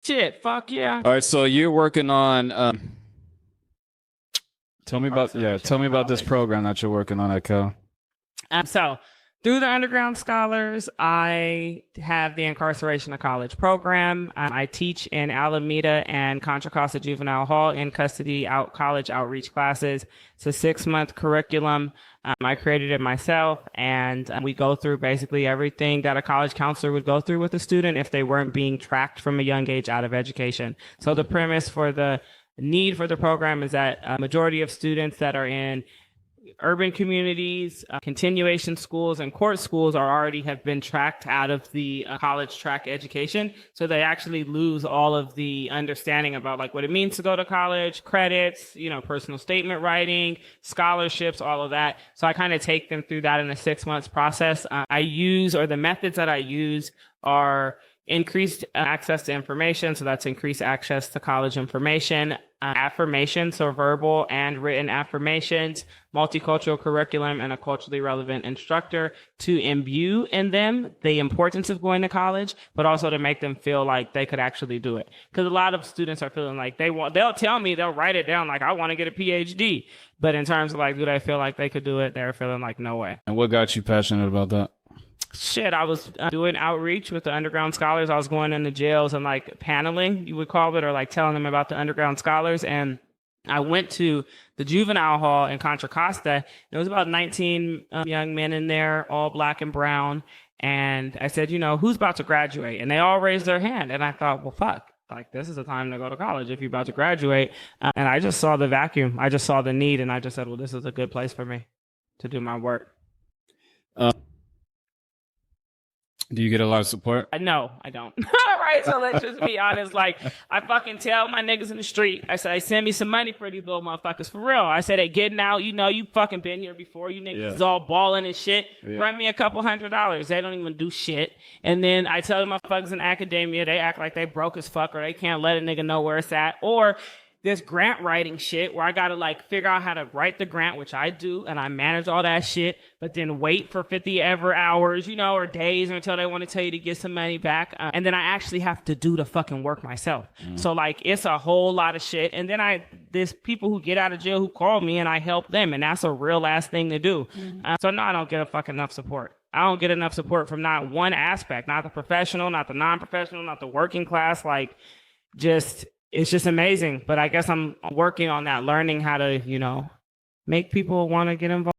Shit, fuck yeah. All right, so you're working on. Tell me about this program that you're working on at Cal. So through the Underground Scholars, I have the Incarceration to College program. I teach in Alameda and Contra Costa Juvenile Hall in custody college outreach classes. It's a 6-month curriculum. I created it myself, and we go through basically everything that a college counselor would go through with a student if they weren't being tracked from a young age out of education. So the premise for the need for the program is that a majority of students that are in urban communities, continuation schools, and court schools already have been tracked out of the college track education. So they actually lose all of the understanding about like what it means to go to college, credits, personal statement writing, scholarships, all of that. So I kind of take them through that in a 6 months process. The methods that I use are increased access to information. So that's increased access to college information, affirmations, so verbal and written affirmations, multicultural curriculum, and a culturally relevant instructor to imbue in them the importance of going to college, but also to make them feel like they could actually do it. Because a lot of students are feeling like they'll tell me, they'll write it down like, I want to get a PhD. But in terms of like, do they feel like they could do it? They're feeling like, no way. And what got you passionate about that? Shit, I was doing outreach with the Underground Scholars. I was going into jails and like paneling, you would call it, or like telling them about the Underground Scholars. And I went to the Juvenile Hall in Contra Costa. There was about 19 young men in there, all black and brown. And I said, who's about to graduate? And they all raised their hand. And I thought, well, fuck. Like, this is the time to go to college if you're about to graduate. And I just saw the vacuum. I just saw the need. And I just said, well, this is a good place for me to do my work. Do you get a lot of support? No, I don't. All right, so let's just be honest. Like, I fucking tell my niggas in the street, I say, send me some money for these little motherfuckers, for real. I said, they getting out, you fucking been here before. You niggas is all balling and shit. Yeah. Run me a couple $100. They don't even do shit. And then I tell the motherfuckers in academia, they act like they broke as fuck or they can't let a nigga know where it's at. Or this grant writing shit where I gotta like figure out how to write the grant, which I do, and I manage all that shit, but then wait for 50 ever hours, or days until they want to tell you to get some money back. And then I actually have to do the fucking work myself. So like, it's a whole lot of shit. And then there's people who get out of jail who call me and I help them. And that's a real ass thing to do. So no, I don't get a fucking enough support. I don't get enough support from not one aspect, not the professional, not the non-professional, not the working class, it's just amazing. But I guess I'm working on that, learning how to, make people want to get involved.